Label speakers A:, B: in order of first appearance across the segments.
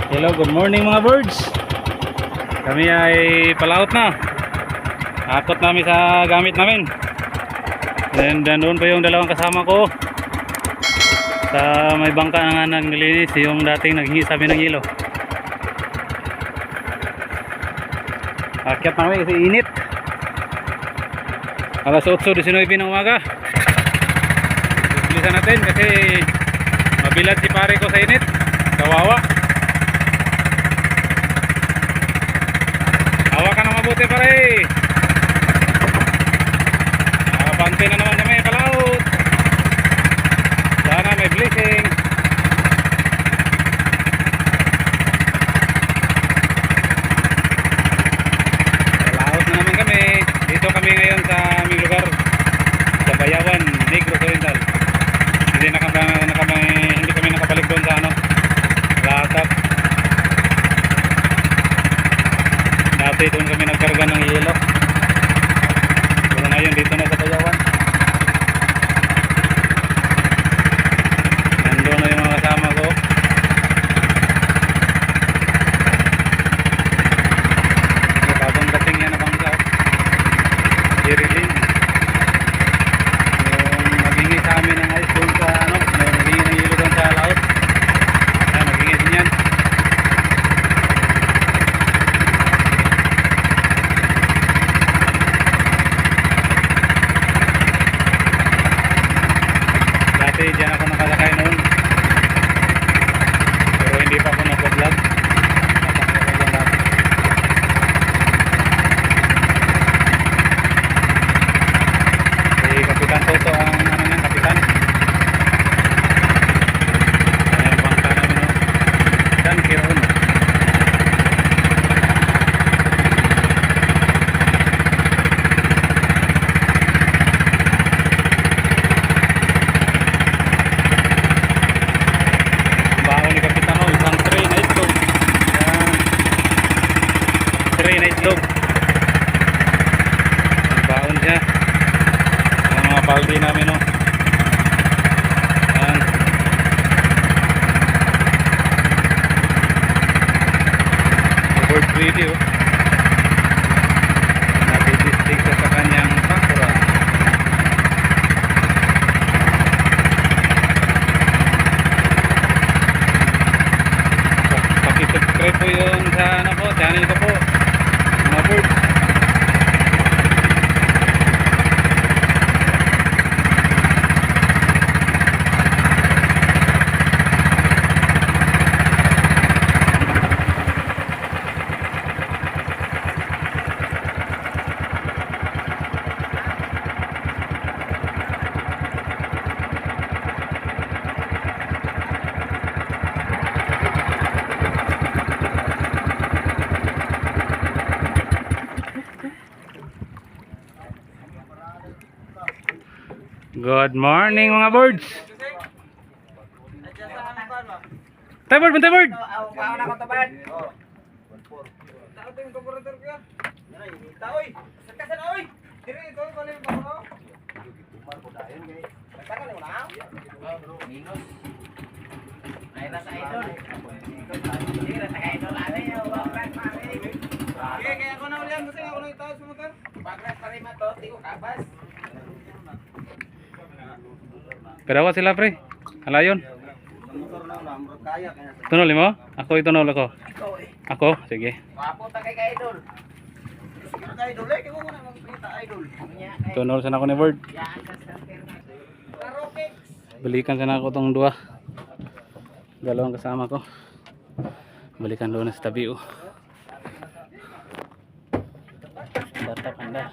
A: Hello, good morning mga birds. Kami ay palaot na. Akot namin sa gamit namin. And doon pa yung dalawang kasama ko. Sa may bangka na nga naglilinis, yung dating naghingi sa amin ng yelo. Akyat namin kasi init. Alas 8:19 ng umaga. Bilisan natin kasi mabilad si pare ko sa init. Kawawa. Hawa ka na mabuti pare. Pante na naman kami palaut. Sana may blessing. Palaut na naman kami. Dito kami ngayon sa aming lugar, sa Bayawan, Negros Oriental. Hindi kami nakabalik doon sa Latap. Dati doon kami nagkarga ng yelo. Pero ngayon dito na sa Bayawan. Nandun na yung mga kasama ko. Bagong dating yan na bangka. Jerilyn. Yung maghingi sa amin ng ice doon sa maghingi ng yelo doon sa laot. Maghingi din yan. Dati dyan ako nakalakay noon. Pero hindi pa ako nag-vlog. Si Kapitan Toto ang kapitan. Ayan yung bangka namin Dan Kiron. Baon ni Kapitan isang tray na itlog. Ayan. Tray na itlog. Baon siya. Ayan mga paldi namin Ayan. Bird ready Natitistig sa kanyang pakura. Pakisubscribe po yun sa channel ko po mga birds. Good morning mga birds. Tabard, tabard. Kadawa sila pre. Halayon. Tunol mo? Ako itunol ako. Ako, sige. Tunol sana ako ni Bird. Balikan sana ako tong dua. Dalawang kasama ko. Balikan doon sa tabi Datap anda.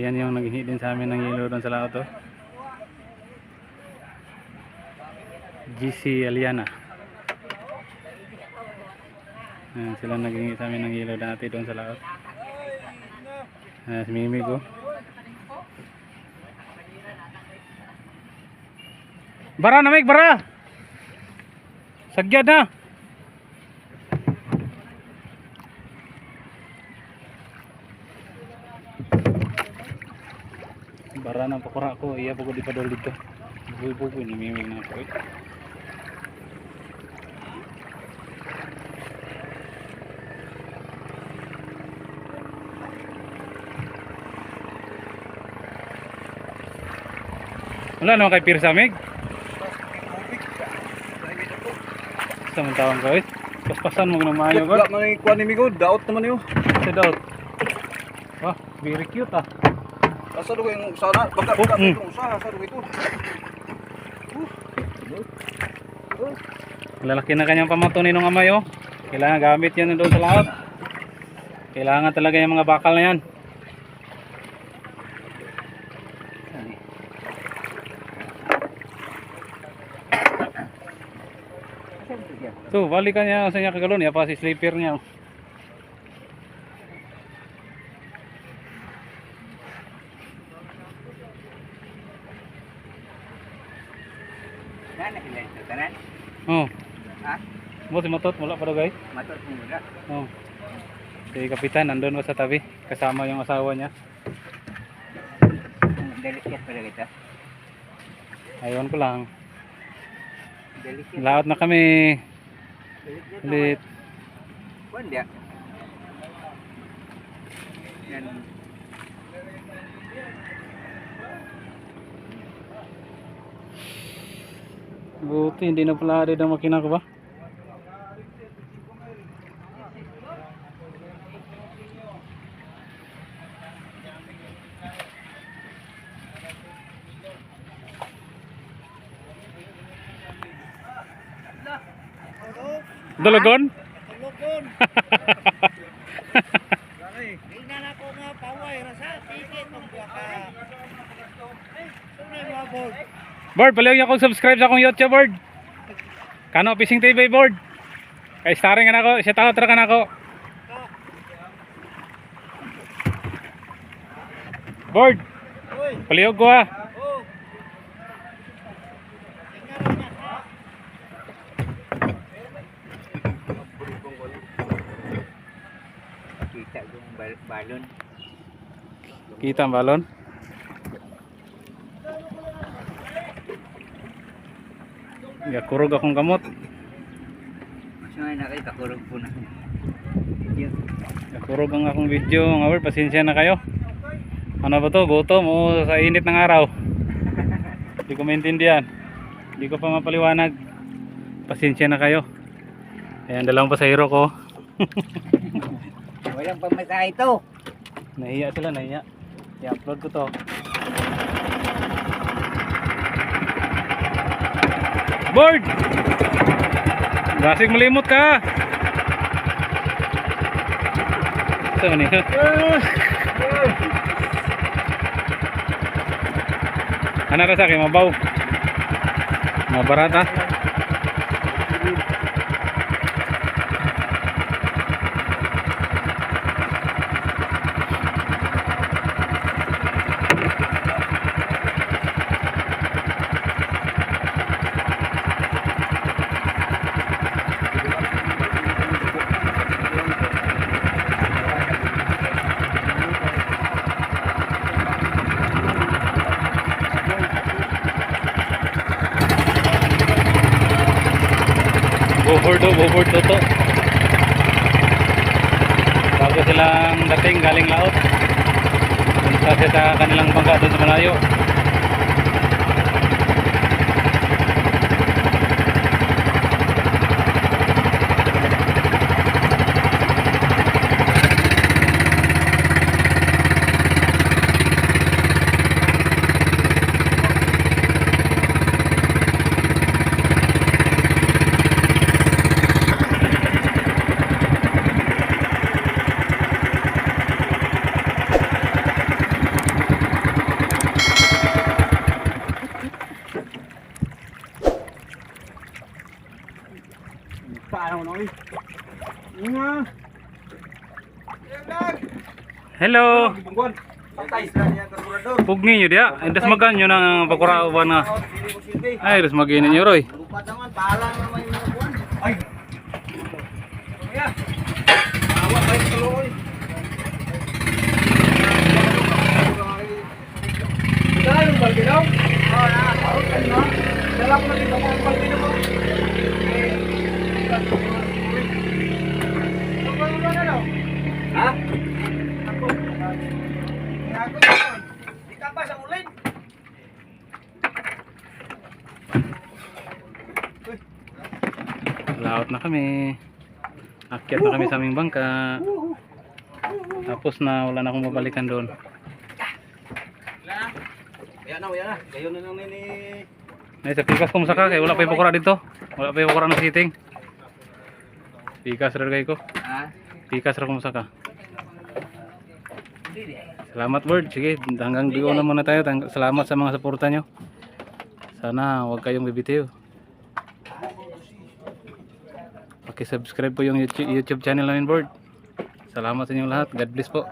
A: Yan yung naghihi din sa amin ng yelo doon sa laot to. GC Aliana. Sila naghihi sa amin ng yelo dati doon sa laot. Si Mimi ko. Bara na, Mig, bara! Sagyad na! Bara ng pakura ko, iya po ko di padol dito. Buboy-buboy, namimig na ako. Wala naman kay Pirsa, Mig. Sa tawang ko eh. Paspasan mo ng maayo ko.
B: Wala man yung kuha ni Migo, daot naman yun.
A: Sa daot. Wah, very cute ah.
B: Asa doon yung sana, baka yung usaha, asa doon ito.
A: Lalaki na kanyang pamatunin ng amay oh. Kailangan gamit yan doon sa lahat. Kailangan talaga yung mga bakal na yan. So, balikan niya sa niya kagalon, ya pa si sleeper niya. Oh.
B: Ha?
A: Mo si Matot, wala pa daw guys.
B: Matot mo muna.
A: Oh. Si Kapitan nandun pa sa tabi, kasama yung asawa niya.
B: Delicate pala kita.
A: Ayun ko lang.
B: Delicate.
A: Laot na kami.
B: Delicate.
A: Ulit.
B: Kuan dia. Yan.
A: Buti hindi na pala ada ng makina ko ba? Dalagon?
B: Dalagon. Tingnan ako nga paway rasa ticket mo ka. Sunay mo board.
A: Board, palayo niya akong subscribe sa akong YouTube board. Kano Fishing TV board. Kay starring ka na ako, siya tao ka na ako. Board,
B: Oy,
A: palihog ko ha.
B: oh. Kita yung balon.
A: Kita ang balon. Kurog akong kamot.
B: Saan na kayo kakurog po na.
A: Kurog ang akong video. Ngawal, pasensya na kayo. Ano ba to? Gutom o sa init ng araw? Hindi ko maintindihan. Hindi ko pa mapaliwanag. Pasensya na kayo. Ayan, dalawang pasahero ko.
B: Walang pamasahe ito.
A: Nahiya sila, nahiya. I-upload ko to. Board! Basig malimot ka! Ito man yun. Ano ka sa akin? Mabaw. Mabarata. Overboard to. Bago silang dating galing laot. Punta siya sa kanilang bangka doon sa malayo. Hello.
C: Bungkon. Patay sa niya karburador.
A: Pugni nyo dia. Indas magan nyo ng pakurauban nga. Ay, indas maginin nyo Roy.
C: Lupa naman, palang naman yung mga buwan. Ay. Kaya. Awa pa yung tuloy. Dala yung balde daw? Oo na. Dala ko na dito ang balde mo. Ha? Ako. Ako yun. Di ka ba sa ulit?
A: Laot na kami. Akyat na kami sa aming bangka. Tapos na, wala na akong babalikan doon.
C: Kaya na. Gayon na lang ni...
A: Ay, sa pikas kung saka, kaya wala pa yung pukura dito. Wala pa yung pukura ng siting. Pikas rin kayo ko.
C: Ha?
A: Pikas rin kung saka. Salamat Bird. Sige, hanggang diyo na muna tayo. Salamat sa mga suporta nyo. Sana huwag kayong bibitiw. Subscribe po yung YouTube channel namin Bird. Salamat sa inyong lahat. God bless po.